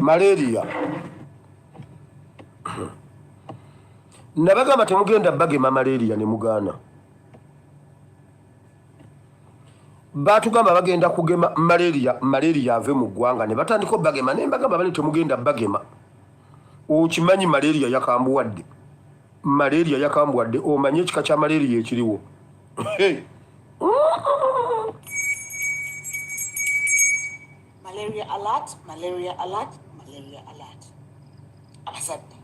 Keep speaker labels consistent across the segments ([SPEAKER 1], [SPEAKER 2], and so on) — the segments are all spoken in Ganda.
[SPEAKER 1] malaria nabagamba temugenda bagema malaria ne mugaana batugamba bagenda kugema malaria ave mu ggwanga ne batandika bagema ne mbagamba bali temugenda bagema okimanyi malaria yakambuwadde omanye ekika kya malaria ekiriwo
[SPEAKER 2] Malaria alert. Abazadde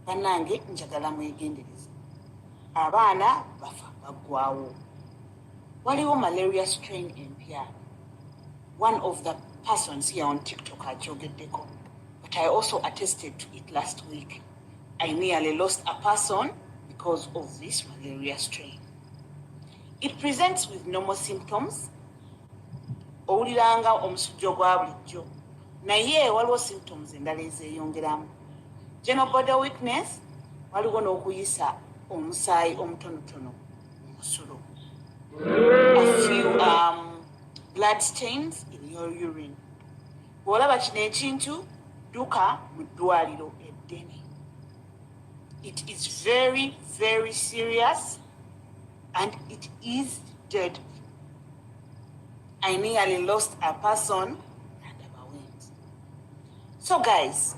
[SPEAKER 2] bannange njagala mwegendereze abaana bafa baggwawo waliwo malaria strain empya. One of the persons here on TikTok ajogeddeko, but I also attested to it last week. I nearly lost a person because of this malaria strain. It presents with normal symptoms. Owuliranga omusujja gwa bulijjo naye waliwo symptoms endala ezeeyongeramu. General body weakness, waliwo n'okuyisa omusaayi omutonotono mu musolo. A few blood stains in your urine. Bw'olaba kino ekintu dduka mu ddwaliro eddene. It is very, very serious and it is deadly. I nearly lost a person and I went. So guys,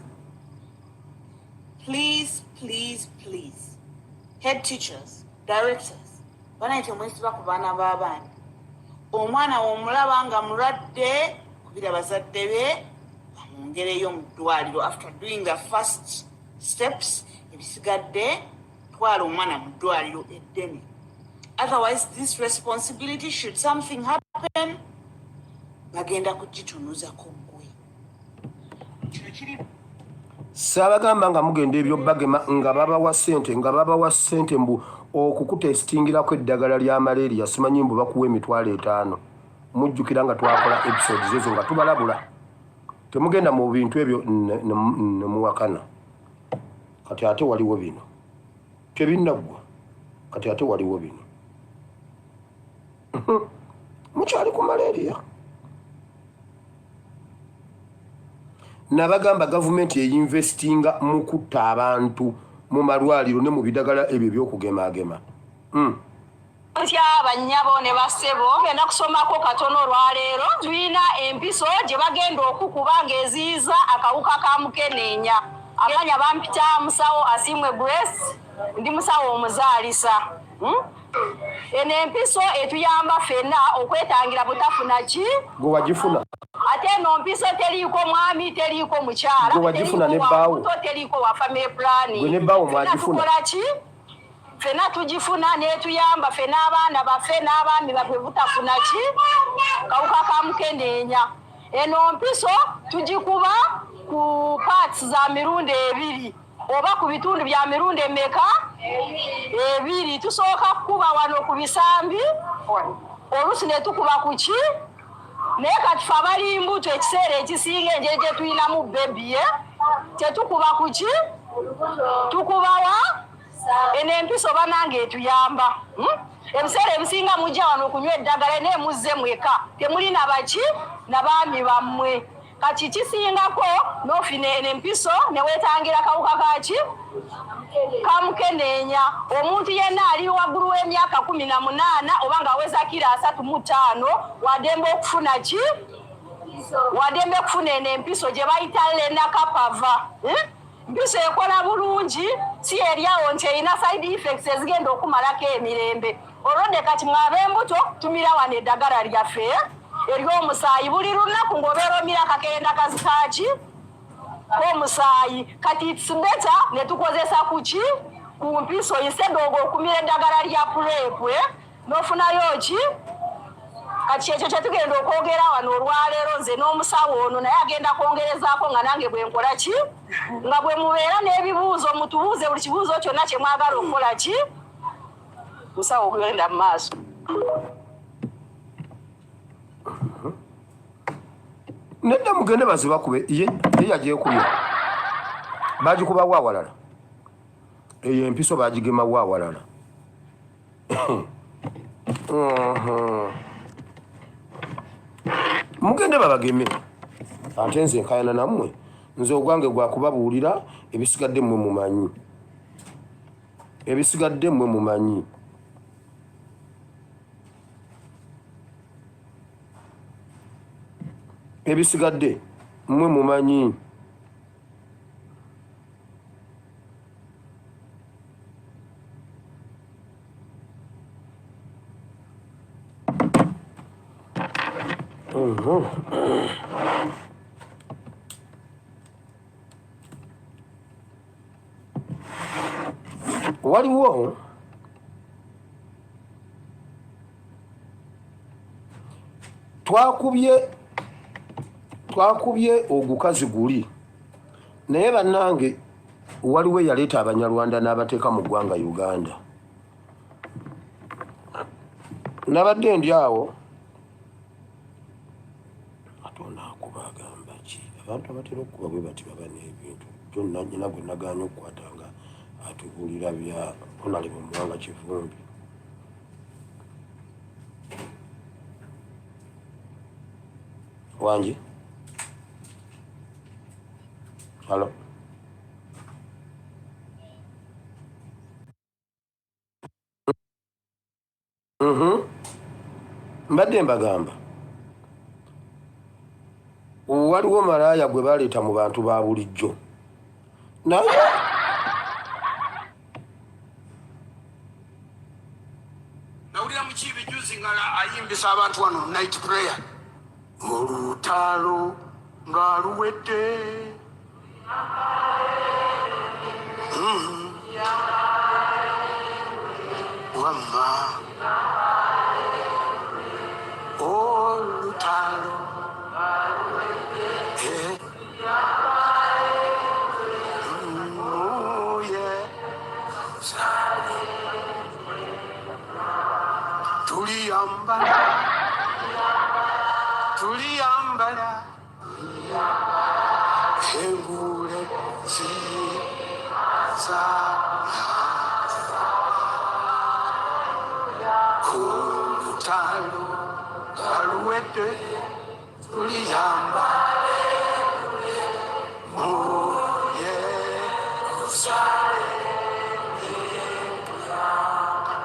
[SPEAKER 2] please, head teachers, directors, banaite mwesiba ku baana b'abaana. Omwana omulaba nga mulwadde kubira bazadde be bamwongereyo mu ddwaliro after doing the first steps. Ebisigadde twala omwana mu ddwaliro eddene. Otherwise, this responsibility, should something happen, bagenda kugitunuuzako ggwe.
[SPEAKER 1] Sabagamba nga mugenda ebyo bagema nga babawa ssente mbu okukutestingirako eddagala lya malaria simanyi mbu bakuwa $5,000. Mujjukira nga twakola episodes ezo nga tubalabula. Temugenda mu bintu ebyo ne muwakana. Kati ate waliwo bino. Tebinnaggwa. Kati ate waliwo bino. Mukyali ku malaria. Nabagamba gavumenti eyinvestinga mu kutta abantu mu malwaliro ne mu bidagala ebyo by'okugemaagema.
[SPEAKER 3] Ntya bannyabo ne bassebo genda kusomako katono olwaleero tulina empiso gye bagenda okukuba ng'eziyiza akawuka ka mukeneenya. Abanya bampita musawo Asimwe Grace ndi musawo omuzaalisa. Eno empiso etuyamba ffenna okwetangira butafuna ki?
[SPEAKER 1] Gwe wagifuna.
[SPEAKER 3] Ate eno mpiso teriiko mwami, teriiko mukyala,
[SPEAKER 1] gwe wagifuna ne bbaawo,
[SPEAKER 3] teriiko wa family planning.
[SPEAKER 1] Gwe ne bbaawo mwagifuna.
[SPEAKER 3] Tukola ki? Ffenna tugifuna n'etuyamba ffenna abaana baffe n'abaami baffe butafuna ki? Kawuka ka mukeneenya. Eno mpiso tugikuba ku parts za mirundi ebiri oba ku bitundu bya mirundi emeka? Ebiri. Tusooka kukuba wano ku bisambi, oluusi ne tukuba ku ki? Naye kati ffe abali mbuto ekiseera ekisinga enjeri gye tulinamu bebi tetukuba ku ki? Tukubawa? Eno empiso banange etuyamba. Ebiseera ebisinga mujja wano okunywa eddagala naye muzze mweka temulina baki n'abaami bammwe. Kati kisingako n'ofuna eno empiso ne weetangira kawuka kaki? Ka mukeneenya. Omuntu yenna ali waggulu w'emyaka 18 oba ng'aweza kilo 35 wadembe okufuna ki? Wadembe okufuna eno empiso gye bayita lenacapava. Mpiso ekola bulungi, si eryawo nti erina side effects ezigenda okumalako emirembe. Olwodde kati mwab'embuto tumira wano eddagala lyaffe ery'omusaayi buli lunaku ng'obeera omira kakenda kazikaki k'omusaayi. Kati it's better ne tukozesa ku ki? Ku mpiso instead okumira eddagala lya PrEP n'ofunayo ki? Kati ekyo kye tugenda okwogera wano olwaleero nze n'omusawo ono naye agenda kwongerezaako nga nange bwe nkola ki? Nga bwe mubeera n'ebibuuzo mutubuuze buli kibuuzo kyonna kye mwagala okukola ki? Musawo ogenda mu maaso.
[SPEAKER 1] Nedda mugende bazibakube ye yagyekubya. Bagikuba wa awalala. Eyo empiso bagigema wa awalala. Mugende babageme. Ate nze nkayana nammwe nze ogwange gwa kubabuulira ebisigadde mmwe mumanyi. Ebisigadde mmwe mumanyi. Ebisigadde mmwe mumanyi. Waliwo twakubye ogukazi guli naye bannange waliwo eyaleeta Abanyarwanda n'abateeka mu ggwanga Uganda. Nabadde ndi awo Katonda akubagamba ki abantu abatera okuba bwe bati baba n'ebintu kyonna nnyina gwe nagaanye okukwata nga atubuulira bya onali mu muwanga Kivumbi. Wangi halo mbadde mbagamba waliwo malaaya gwe baleeta mu bantu ba bulijjo naye nawulira mukiibi juzi ngala ayimbisa abantu wano night prayer olutalo ng'aluwedde wamma olutalo tuliyambala engule ziza kulutalo galuwedde tuliyamba muye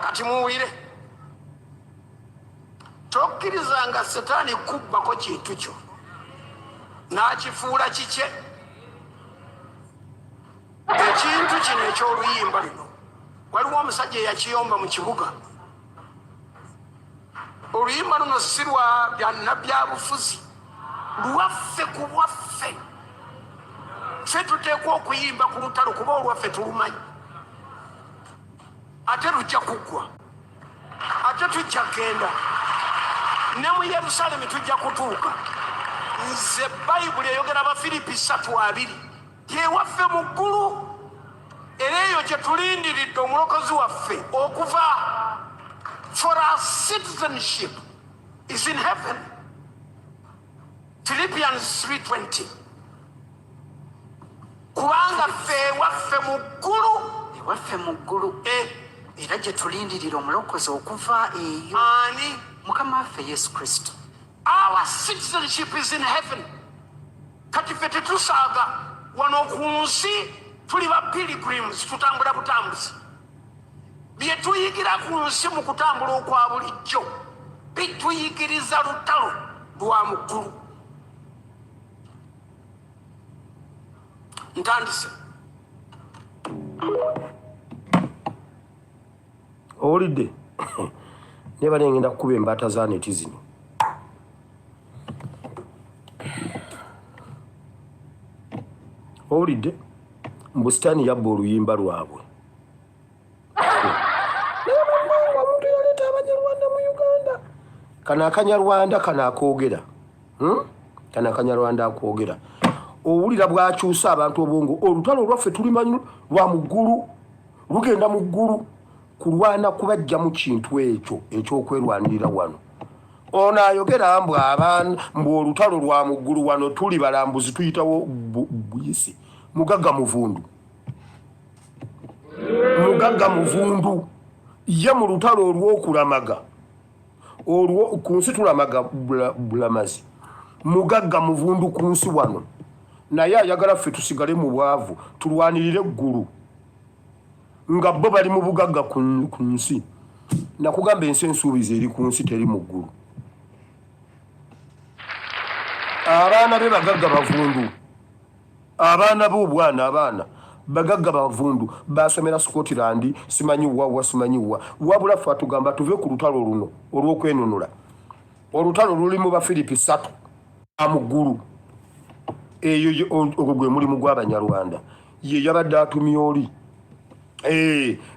[SPEAKER 1] kati muwire tokkirizanga Setaani kubbako kintu kyo n'akifuula kikye. Ekintu kino eky'oluyimba lino waliwo omusajja eyakiyomba mu kibuga. Oluyimba luno si lwa byanabyabufuzi, lwaffe ku bwaffe. Ffe tuteekwa okuyimba ku lutalo kuba olwaffe tulumanyi. Ate lujja kuggwa, ate tujja genda ne mu Yerusaalemi tujja kutuuka. Nze Bayibuli eyogera Abafiripi 3:2 yewaffe mu ggulu era eyo gye tulindiridde omulokozi waffe okuva. For our citizenship is in heaven. Philippians 3:20. Kubanga ffe waffe mu ggulu, ewaffe mu ggulu era gye tulindirira omulokozi okuva eyo, ani? Mukama waffe Yesu Kristo. Our citizenship is in heaven. Kati ffe tetusaaga wano ku nsi, tuli ba pilgrims, tutambula butambuzi. Bye tuyigira ku nsi mu kutambula okwa bulijjo bituyigiriza lutalo lwa mu ggulu. Ntandise. Owulidde? Ne bali ngenda kukuba embaata za neti zino. Owulidde? Mbusitaani yabba oluyimba lwabwe. Omuntu yaleeta Abanyarwanda mu Uganda. Kano Akanyarwanda kano akoogera. Kano Akanyarwanda akoogera. Owulira bwakyusa abantu obwongo. Olutalo lwaffe tulimanyi lwa mu ggulu, lugenda mu ggulu. Kulwana kubajja mu kintu ekyo ekyokwerwanirira wano. Ono ayogera mbu olutalo lwa mu ggulu wano tuli balambuzi tuyitawo buyisi. Mugagga Muvundu. Mugagga Muvundu ye mu lutalo olw'okulamaga. Olwo ku nsi tulamaga bulamazi. Mugagga Muvundu ku nsi wano naye ayagala ffe tusigale mu bwavu tulwanirire eggulu nga bo bali mu bugagga ku nsi. Nakugamba ensi ensuubizi eri ku nsi teri mu ggulu. Abaana be bagagga bavundu, abaana b'obwana abaana bagagga bavundu basomera Scotland simanyi wa simanyi wa wabula ffe atugamba tuve ku lutalo luno olw'okwenunula. Olutalo luli mu Bafilipi 3 amuggulu. Eyo ogwo gwe mulimu gw'Abanyarwanda ye yabadde atumye oli.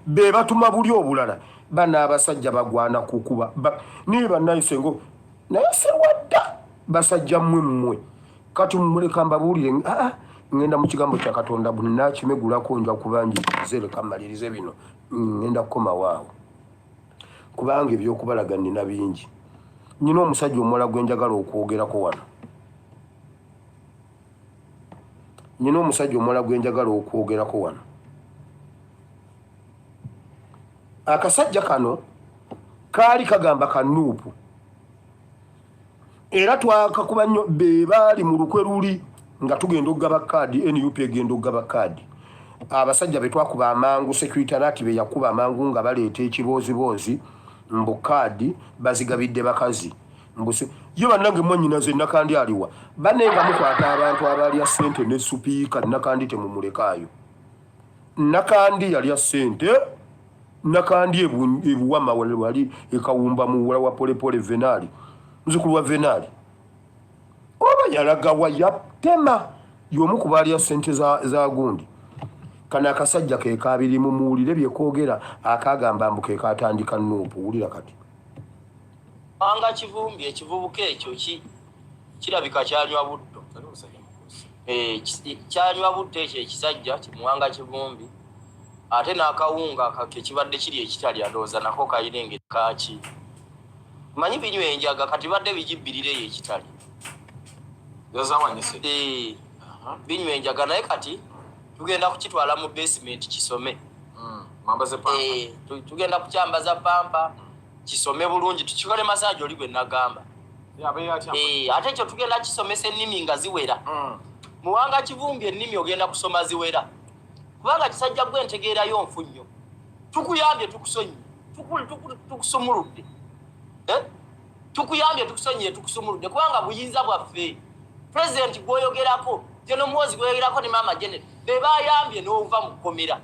[SPEAKER 1] Be batuma buli obulala bana abasajja bagwana kukuba ni bannayise ngo naye sewadda basajja mmwe kati mmuleka mbabuulire ngenda mu kigambo kya Katonda bonna kimegulako nja kubanji zereka malirize bino ngenda kukoma waawo kubanga ebyokubalaga nina bingi. Nina omusajja omuwala gwe njagala okwogerako wano. Nina omusajja omuwala gwe njagala okwogerako wano. Akasajja kano kaali kagamba Kanuupu era twakakuba nnyo be baali mu lukwe luli nga tugenda okugaba kaadi NUP egenda okugaba kaadi. Abasajja be twakuba amangu secretariat be yakuba amangu nga baleeta ekiboozibozi mbu kaadi bazigabidde bakazi mbuse yo bannange mwannyinaze Nakandi aliwa banenga mukwata abantu abalya ssente ne supiika Nakandi temumulekaayo. Nakandi yalya ssente Nakandi ebuwama wali ekawumba muwala wa Polepole Venali muzukulu wa Venali oba yalagawa yatema y'omu ku balya ssente za gundi. Kana akasajja ke kabiri mu muwulire byekogera akagamba mbu ke katandika Nuupu. Wulira kati
[SPEAKER 4] anga kivumbi ekivubuka ekyo kirabika kyanywa buddo. Kyanywa buddo ekyo ekisajja kimuwanga kivumbi ate n'akawunga kake kibadde kiri ekitali adooza nako kayirenge kaki manyi binywa enjaga kati badde bijibbirireyo ekitali
[SPEAKER 5] yazawanyise
[SPEAKER 4] binywa enjaga naye kati tugenda kukitwala mu basement kisome.
[SPEAKER 5] Mwambaze pampa.
[SPEAKER 4] Tugenda kukyambaza pampa kisome bulungi tukikole massage oli gwe nagamba. Ate ekyo tugenda kisomesa ennimi nga ziwera. Muwanga kivumbi ennimi ogenda kusoma ziwera. Kubanga kisajja gwe ntegeerayo nfunnyo. Tukuyambye tukusonyi. Tukusumuludde. Tukuyambye tukusonyi tukusumuludde kubanga buyinza bwaffe. President gwoyogerako Jeno Muhoozi gwoyogerako ne Mama Janet be bayambye n'ova mu kkomera.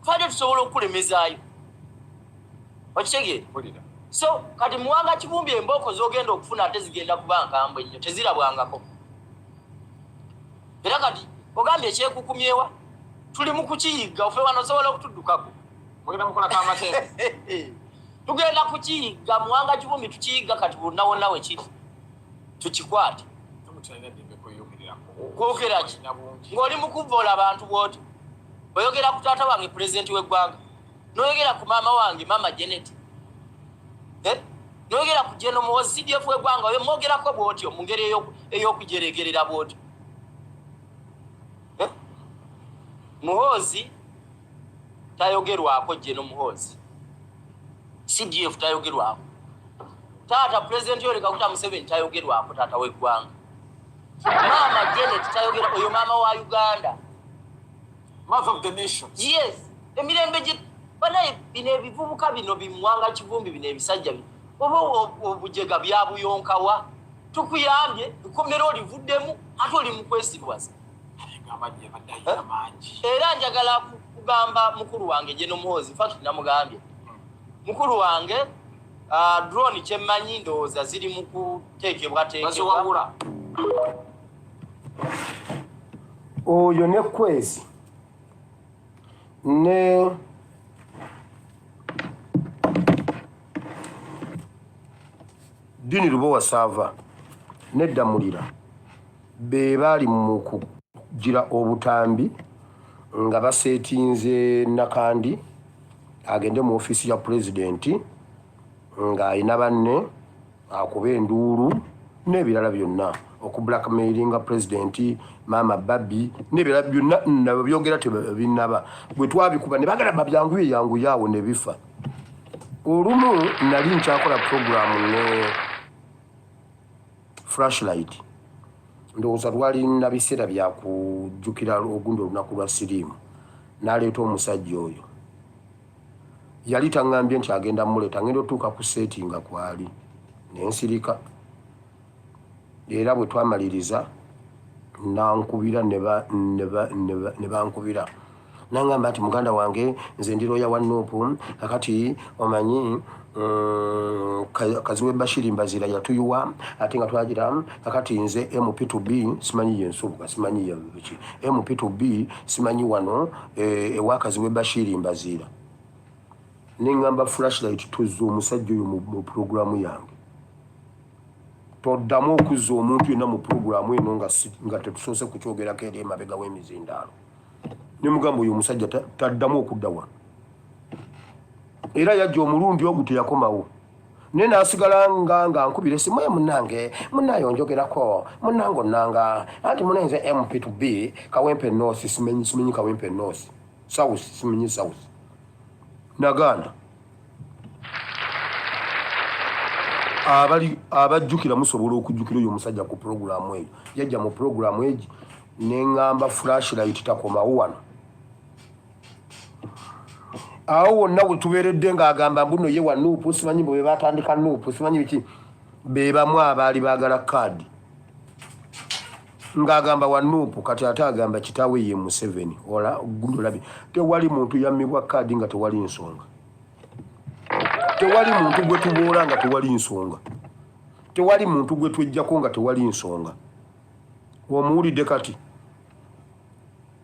[SPEAKER 4] Twali tusobola okulemezaayo. Okitegeera? So kati muwanga kivumbi emboko zogenda okufuna ate zigenda kuba nkambwe nnyo tezirabwangako. Era kati ogambye ekyekukumyewa tuli mu kukiyiga ofe wano osobola okutuddukako.
[SPEAKER 5] Mugenda mukola kamatende.
[SPEAKER 4] Tugenda kukiyiga muwanga kivumbi tukiyiga kati bonna wonna we kiri. Tukikwate. Kwogera ki? Ng'oli mu kuvoola abantu bw'oti. Oyogera ku taata wange pulezidenti w'eggwanga. N'oyogera ku maama wange Mama Janet. N'oyogera ku Jeno Muhoozi CDF w'eggwanga oyo mwogerako bw'otyo mu ngeri ey'okujeregerera bw'otyo. Muhoozi tayogerwako Jeno Muhoozi. CDF tayogerwako. Taata pulezidenti Yoweri Kaguta Museveni tayogerwako taata w'eggwanga. Mama Janet tayogera oyo mama wa Uganda.
[SPEAKER 5] Mother of the nation.
[SPEAKER 4] Yes. Emirembe je banaye bine bivubuka bino bimwanga kivumbi bine bisajja bino. Obo obujega byabuyonkawa. Tukuyambye bikomero olivuddemu ate oli mu kwesirwaza.
[SPEAKER 5] Ngabadde badayira mangi.
[SPEAKER 4] Era njagala kugamba mukulu wange Jeno Muhoozi fact namugambye. Mukulu wange drone kyemmanyi ndowooza ziri mu kuteekebwa.
[SPEAKER 5] Baziwabula.
[SPEAKER 1] Oyo ne Kwezi ne Dini Lubowa Sava nedda mulira be bali mu kugira obutambi nga basetinze Nakandi agende mu ofisi ya presidenti nga ayina banne akuba enduulu n'ebirala byonna okublackmailinga presidenti Mama Babi n'ebirala byonna nabo byogera tebinaba bwe twabikuba ne bagala babyangu yangu yawo ne bifa. Olumu nali nkyakola program ne Flashlight ndowooza lwali na biseera bya kujjukira ogundi olunaku lwa siriimu n'aleeta omusajja oyo yali taŋŋambye nti agenda muleeta ngenda otuuka ku seeti nga kwali nensirika era bwe twamaliriza nankubira ne bankubira nangamba nti muganda wange nze ndi looya wa Nuupu kakati omanyi Kaziwe Bashiri Mbazira yatuyuwa ate nga twagira kakati nze MP2B simanyi yensubuka simanyi yaki MP2B simanyi wano ewa Kaziwe Bashiri Mbazira nengamba flashlight tuzza omusajja oyo mu programu yange toddamu okuzza omuntu yenna mu programu eno nga tetusoose kukyogerako eri emabega w'emizindaalo ne mugamba oyo omusajja taddamu okuddawa era yajja omulundi ogu teyakomawo naye n'asigala nga nkubira esimu ye munnange njogera munnange onnanga anti munenze MP2B Kawempe North simenyi Kawempe North South simenyi South naganda abajjukira musobola okujjukira oyo omusajja ku programu eyo yajja mu programu egi neŋŋamba flashlight takomawo wano awo wonna we tubeeredde ng'agamba mbuno ye wa Nuupu simanyi bwe batandika Nuupu simanyi biki be bamu abaali baagala kaadi ng'agamba wa Nuupu kati ate agamba kitaawe ye Museveni ola gundulabi tewali muntu yammibwa kaadi nga tewali nsonga tewali muntu gwe tuboola nga tewali nsonga tewali muntu gwe twejjako nga tewali nsonga omuwulidde kati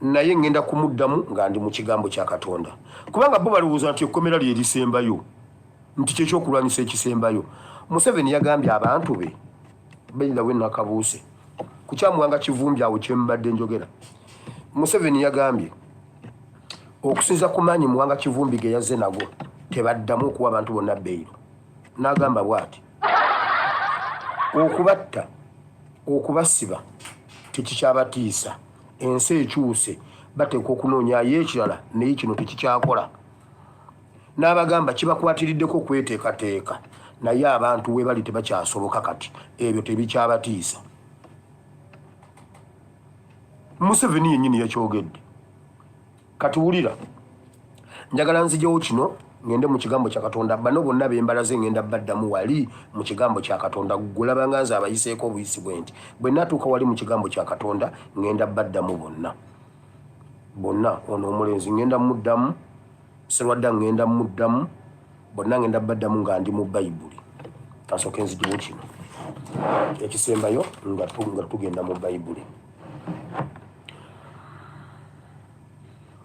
[SPEAKER 1] naye ngenda kumuddamu nga ndi mu kigambo kya Katonda kubanga bo balowooza nti ekkomera lye lisembayo nti kyekyokulwanyisa ekisembayo Museveni yagambye abantu be beirawe nakabuuse kukyamuwanga Kivumbi awo kyembadde njogera Museveni yagambye okusinza ku maanyi muwanga Kivumbi ge yazze nago tebaddamu okuwa abantu bonna bbeiro n'agamba bw'ati okubatta okubasiba tekikyabatiisa ensi ekyuse bateeka okunoonyayo ekirala naye kino tekikyakola n'abagamba kibakwatiriddeko okweteekateeka naye abantu we bali tebakyasoboka kati ebyo tebikyabatiisa Museveni yennyini yakyogedde kati wulira njagala nzijawo kino ngende mu kigambo kya Katonda bano bonna bembalaze ngenda baddamu wali mu kigambo kya Katonda gulabanga nze abayiseeko obuyisi bwenti bwe natuuka wali mu kigambo kya Katonda ngenda baddamu bonna ono omulenzi ngenda muddamu Serwadda ngenda muddamu bonna ngenda baddamu nga ndi mu Bayibuli kasooke nzijawo kino ekisembayo nga tugenda mu Bayibuli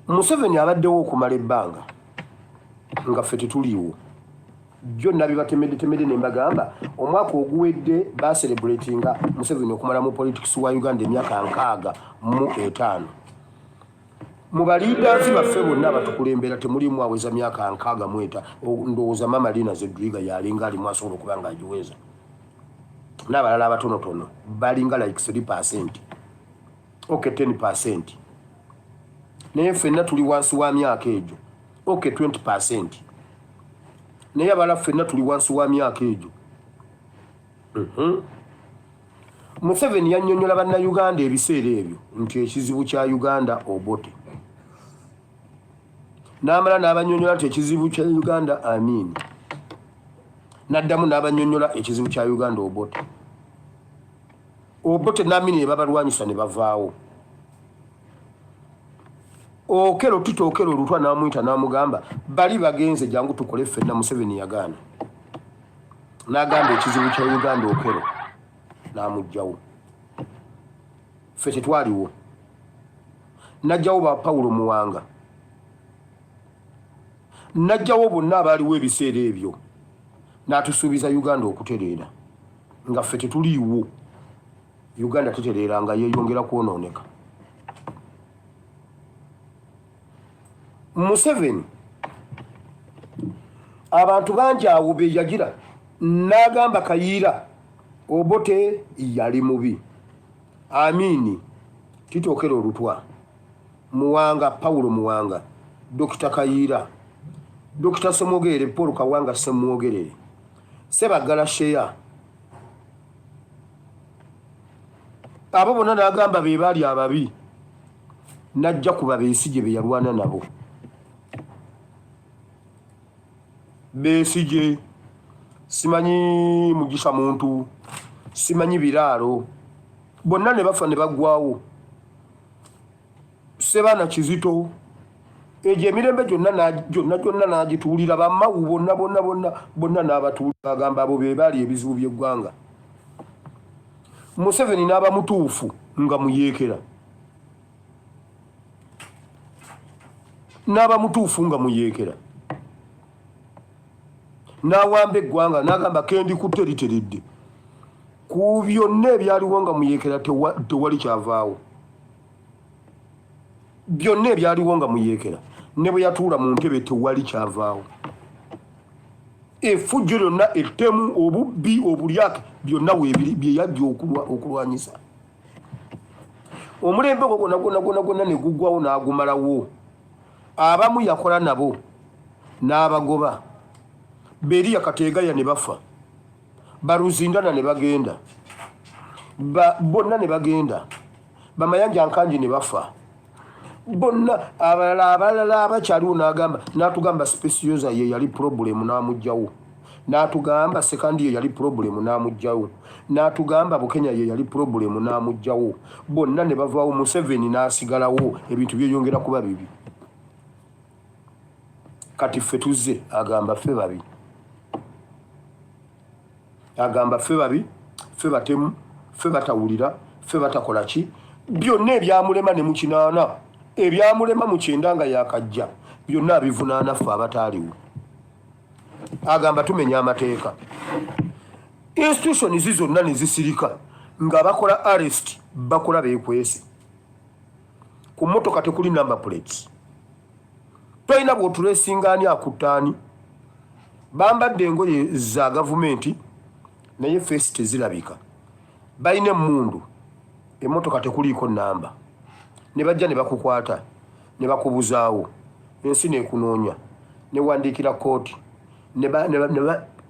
[SPEAKER 1] Museveni abaddewo okumala ebbanga nga ffe tetuliiwo byonna bibatemedde ne mbagamba omwaka oguwedde baserebulatinga Museveni okumala mu politics wa Uganda emyaka 65 mu baliidazi baffe bonna abatukulembera temulimu aweza myaka 65 ndowooza Mama Lina Zedriga yalinga alimu asobola okuba nga agiweza n'abalala abatonotono balinga like 3% okay 10% naye ffenna tuli wansi wa myaka egyo okay 20% naye abala ffenna tuli wansi wa myaka egyo Museveni yannyonnyola bannayuganda ebiseera ebyo nti ekizibu kya Uganda Obote n'amala n'abannyonnyola nti ekizibu kya Uganda Amin n'addamu n'abannyonnyola ekizibu kya Uganda Obote n'Amin ne babalwanyisa ne bavaawo Okero Tito Okero Lutwa n'amuyita n'amugamba bali bagenze jangu tukole ffenna Museveni yagaana n'agamba ekizibu kya Uganda Okero n'amugjawo ffe tetwaliwo n'ajjawo ba Paulo Muwanga n'ajjawo bonna abaaliwo ebiseera ebyo n'atusuubiza Uganda okutereera nga ffe tetuliiwo Uganda tetereera nga yeeyongera kwonooneka Museveni abantu bangi awo be yagira n'agamba Kayiira Obote yali mubi Amini Tito Okero Lutwa Muwanga Paulo Muwanga Dr. Kayiira Dr. Semwogere Paul Kawanga Semwogere Sebagala Shea abo bonna n'agamba be baali ababi najja kuba Besigye be yalwana nabo. Besigye simanyi Mugisha muntu simanyi Biraalo bonna ne bafa ne baggwawo. Sebaana Kizito ejo emirembe gyonna n'agituulira bamawu bonna n'abatuulira agamba abo be baali ebizibu by'eggwanga. Museveni n'aba mutuufu nga muyeekera. N'aba mutuufu nga muyeekera. N'awamba eggwanga n'agamba kendi kuteriteredde. Ku byonna ebyaliwo nga muyeekera tewali kyavaawo. Byonna ebyaliwo nga muyeekera ne bwe yatuula mu ntebe tewali kyavaawo. Effujjo lyonna ettemu obubbi obulyake byonna bye yajja okulwanyisa. Omulembe gwonna ne guggwawo n'agumalawo. Abamu yakola nabo n'abagoba. Beria Kategaya ne bafa. Baruzindana ne bagenda. Bonna ne bagenda. Bamayanja Nkanji ne bafa. Bonna abalala abakyaliwo n'atugamba Specioza ye yali problem n'amugjawo. N'atugamba Sekandi ye yali problem n'amugjawo. N'atugamba Bukenya ye yali problem n'amugjawo. Bonna ne bavaawo Museveni n'asigalawo ebintu byeyongera kuba bibi. Kati ffe tuzze agamba ffe babi. Agamba ffe babi, ffe batemu, ffe batawulira, ffe batakola ki. Byonna ebyamulema ne mukinaana. Ebyamulema mu kyenda nga yakajja byonna abivunaana ffe abataaliwo. Agamba tumenya amateeka. Institutions zonna ne zisirika nga bakola arrest bakola beekwese. Ku mmotoka tekuli number plates. Toyina bw'otuleesingaani akuttaani. Bambadde engoye za gavumenti naye feesi tezirabika. Balina emmundu emmotoka tekuliiko namba. Ne bajja ne bakukwata ne bakubuzaawo. Ensi neekunoonya ne wandiikira kooti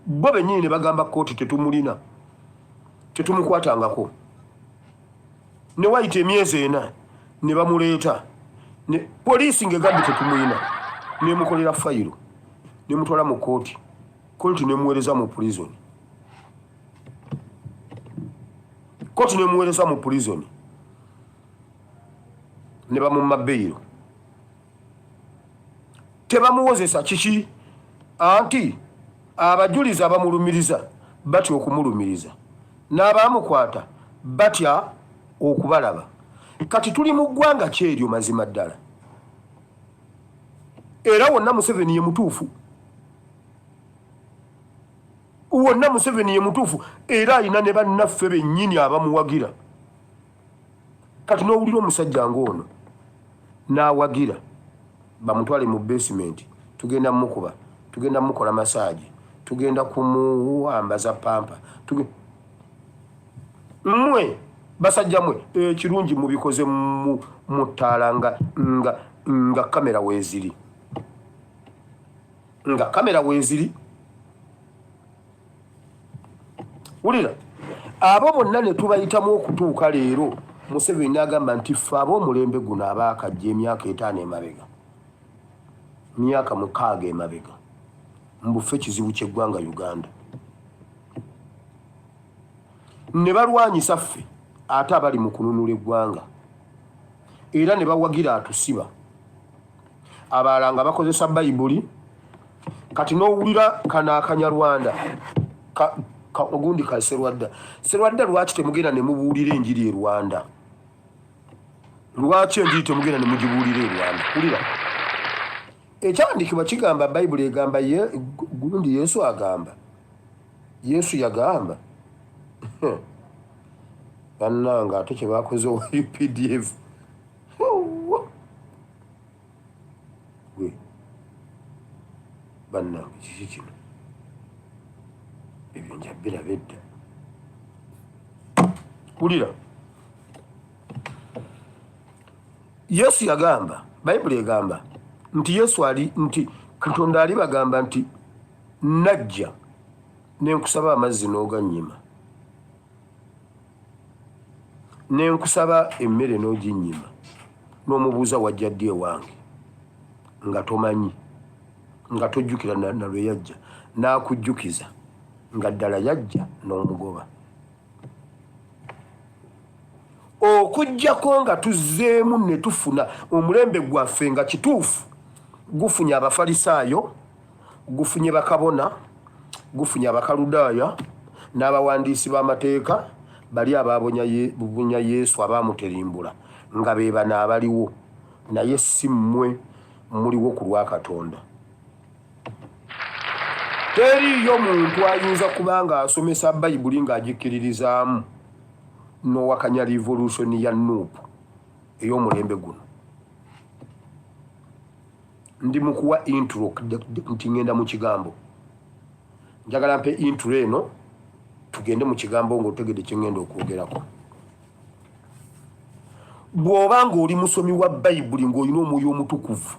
[SPEAKER 1] bo bennyini ne bagamba kooti tetumulina tetumukwatangako. Ne wayita emyezi 4 ne bamuleeta poliisi ng'egambye tetumulina nemukolera fayiro nemutwala mu kooti. Kooti nemuweereza mu prison. Kooti nemuweereza mu prison ne bamumma bbeero. Tebamuwozesa kiki anti abajuliza abamulumiriza batya okumulumiriza n'abaamukwata batya okubalaba. Kati tuli mu ggwanga kyeryo mazima ddala. Era wonna Museveni ye mutuufu. Wonna Museveni ye mutuufu era alina ne bannaffe bennyini abamuwagira. Kati n'owulira omusajja ng'ono n'awagira bamutwale mu basement, tugenda mukuba, tugenda mukola massage, tugenda kumuwambaza pampa, mmwe basajja mwe ekirungi mubikoze mu ttaala nga kamera weeziri. Nga kamera weeziri. Wulira abo bonna ne tubayitamu okutuuka leero. Museveni n'agamba nti ffe ab'omulembe guno abaakajja emyaka 5 emabega, myaka 6 emabega, mbufe kizibu ky'eggwanga Uganda. Ne balwanyisa ffe ate abali mu kununula eggwanga era ne bawagira atusiba. Abalala nga bakozesa Bayibuli. Kati n'owulira kano Akanyarwanda ogundi ka Serwadda lwaki temugenda ne mubuulira enjiri e Rwanda? Lwaki enjiri temugenda ne mugibuulira e Rwanda? Kulira ekyawandiikibwa kigamba Bayibuli egamba gundi Yesu agamba. Yesu yagamba bannanga ate kye bakoze owa UPDF. Bannanga kiki kino ebyo njabira bedda. Kulira Yesu yagamba, Bayibuli egamba nti Yesu ali nti Katonda ali bagamba nti najja nenkusaba amazzi n'oganyima. nenkusaba emmere n'oginnyima n'omubuuza wajja ddi ewange nga tomanyi nga tojjukira na lwe yajja n'akujjukiza nga ddala yajja n'omugoba okujjako nga tuzzeemu ne tufuna omulembe gwaffe nga kituufu gufunye abafalisaayo gufunye bakabona gufunye abakaludaaya n'abawandiisi b'amateeka bali ababunya Yesu abaamuterimbula nga be bano abaliwo naye si mmwe muliwo ku lwa Katonda. Teriyo muntu ayinza kuba nga asomesa Bayibuli ng'agikkiririzaamu n'owakanya revolution ya Nuupu ey'omulembe guno. Ndi mu kuwa intro nti ngenda mu kigambo. Njagala mpe intro eno tugende mu kigambo ng'otegedde kye ngenda okwogerako. Bw'oba ng'oli musomi wa Bayibuli ng'olina omwoyo omutukuvu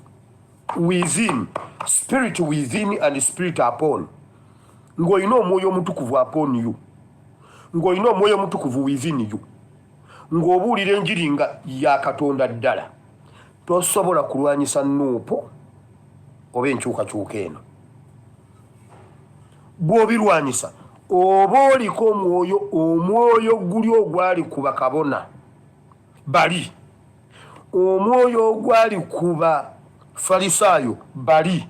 [SPEAKER 1] within, spirit within and spirit upon, ng'olina omwoyo omutukuvu upon you, ng'olina omwoyo omutukuvu within you, ng'obuulira enjiri nga ya Katonda ddala, tosobola kulwanyisa Nuupu oba enkyukakyuka eno. Bw'obirwanyisa oba oliko omwoyo guli ogwali ku bakabona bali, omwoyo ogwali ku bafalisaayo bali,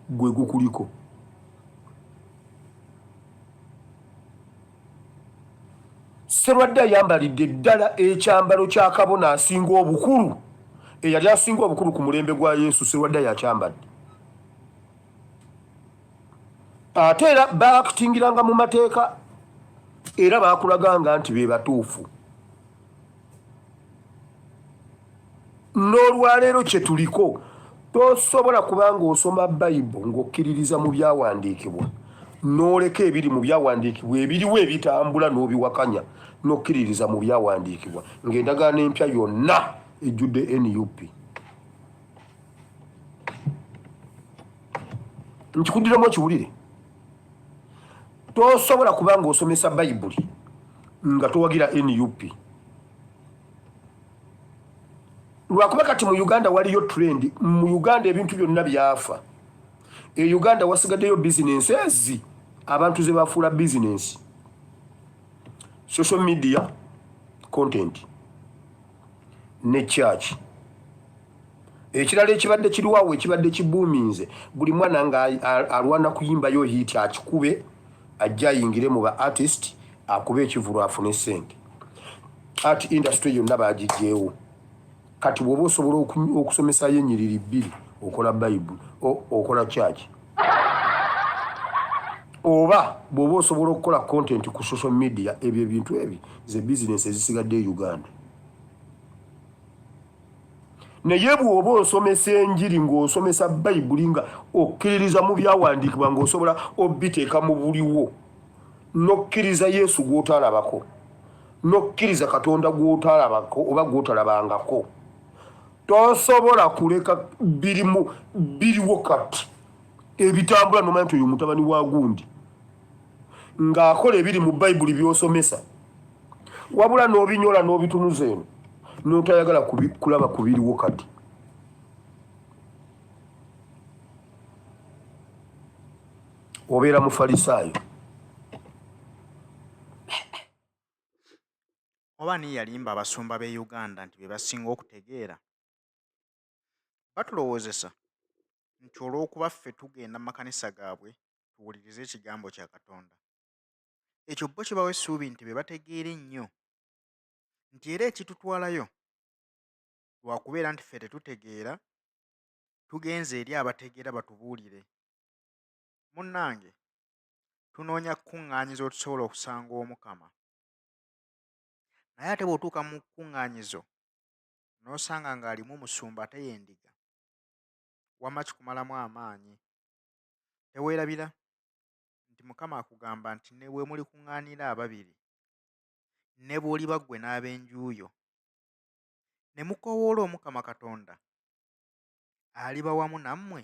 [SPEAKER 1] gwe gukuliko. Sserwadda ayambalidde ddala ekyambalo kya kabona asinga obukulu, eyali asinga obukulu ku mulembe gwa Yesu. Sserwadda yakyambadde. Ate era baakutingiranga mu mateeka era baakulaganga nti be batuufu. N'olwaleero kye tuliko, tosobola kubanga osoma Bayibuli ng'okkiririza mu byawandiikibwa n'oleka ebiri mu byawandiikibwa ebiriwo ebitambula n'obiwakanya n'okkiririza mu byawandiikibwa ng'endagaano empya yonna ejjudde NUP. Nkikuddiramu ekiwulire. Tosobola kubanga osomesa Bayibuli nga towagira NUP. Lwakuba kati mu Uganda waliyo trend. Mu Uganda ebintu byonna byafa. E Uganda wasigaddeyo businesses abantu ze bafuula business. Social media content ne church. Ekirala ekibadde kiriwawe ekibadde kibuuminze buli mwana nga alwana kuyimbayo hit akikube ajja ayingire mu ba artist akube ekivulu afune ssente. Art industry yonna baagijjeewo. Kati bw'oba osobola okusomesa ennyiriri bbiri okola Bayibuli okola church, oba bw'oba osobola okukola content ku social media, ebyo ebintu ebi ze business ezisigadde e Uganda. Naye bw'oba osomesa enjiri ng'osomesa Bayibuli nga okkiririza mu byawandiikibwa ng'osobola obiteeka mu buliwo, n'okkiriza Yesu gw'otaalabako, n'okkiriza Katonda gw'otaalabako oba gw'otalabangako, tosobola kuleka biriwo kati ebitambula n'omanyi nti oyo mutabani wa gundi ng'akola ebiri mu Bayibuli by'osomesa, wabula n'obinyola n'obitunuza eno n'otayagala kulaba ku biriwo kati. Obeera mufalisaayo.
[SPEAKER 6] Oba ni yalimba abasumba b'e Uganda nti be basinga okutegeera. Batulowoozesa nti olw'okuba ffe tugenda mu makanisa gaabwe tuwulirize ekigambo kya Katonda. Ekyo bo kibawa essuubi nti be bategeera ennyo, nti era ekitutwalayo lwakubeera nti ffe tetutegeera, tugenze eri abategeera batubuulire. Munnange, tunoonya kukuŋŋaanyiza otusobola okusanga Omukama. Naye ate bw'otuuka mu kukuŋŋaanyizo n'osanga ng'alimu omusumba ate y'endiga, wamma kikumalamu amaanyi. Teweerabira nti Mukama akugamba nti ne bwe muli kuŋŋaanira ababiri, ne bw'oliba ggwe n'ab'enjuuyo, ne mukoowoola Omukama Katonda, aliba wamu nammwe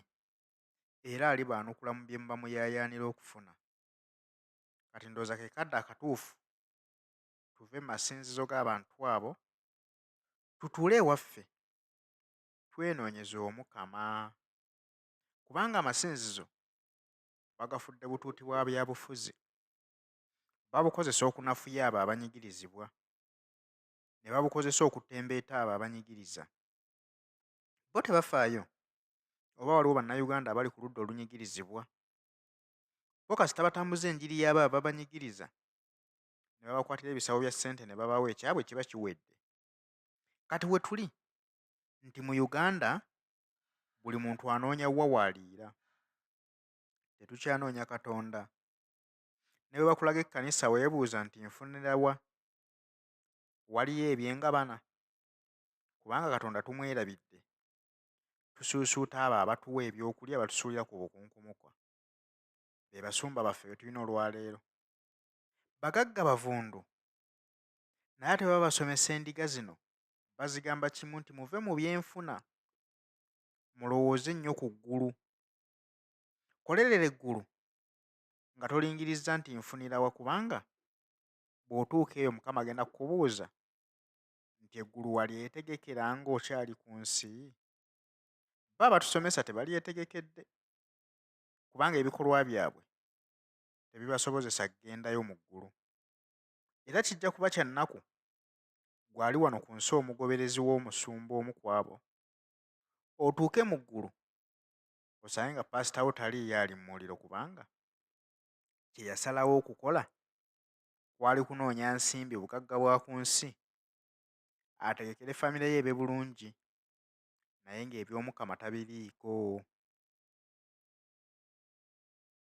[SPEAKER 6] era alibaanukula mu bye muba muyaayaanira okufuna. Kati ndowooza ke kadde akatuufu tuve mu masinzizo g'abantu abo tutuule ewaffe twenoonyeze omukama kubanga amasinzizo bagafudde butuuti bwa byabufuzi babukozesa okunafuya abo abanyigirizibwa ne babukozesa okutembeeta abo abanyigiriza bo tebafaayo oba waliwo bannayuganda abali ku ludda olunyigirizibwa bo kasita batambuza enjiri y'abo ababanyigiriza ne babakwatira ebisawo bya ssente ne babawa ekyabwe kiba kiwedde kati we tuli nti mu uganda buli muntu anoonya wa waaliira tetukyanoonya katonda ne bwe bakulaga ekkanisa weebuuza nti nfunira wa waliyo ebyengabana kubanga katonda tumwerabidde tusuusuuta abo abatuwa ebyokulya batusuulira ku bukunkumukwa be basumba baffe be tulina olwaleero bagagga bavundu naye ate baba basomesa endiga zino bazigamba kimu nti muve mu byenfuna mulowooze nnyo ku ggulu kolerera eggulu nga tolingiriza nti nfunira wa kubanga bw'otuuka eyo mukama agenda kukubuuza nti eggulu walyetegekera ng'okyali ku nsi ba batusomesa tebalyetegekedde kubanga ebikolwa byabwe tebibasobozesa kgendayo mu ggulu era kijja kuba kya nnaku gwali wano ku nsi omugoberezi w'omusumba omu ku abo otuuke mu ggulu osange nga paasitawo taliiyo ali mu muliro kubanga kye yasalawo okukola kwali kunoonya nsimbi bugagga bwa ku nsi ategekere famire ye ebe bulungi naye ng'eby'omukama tabiriiko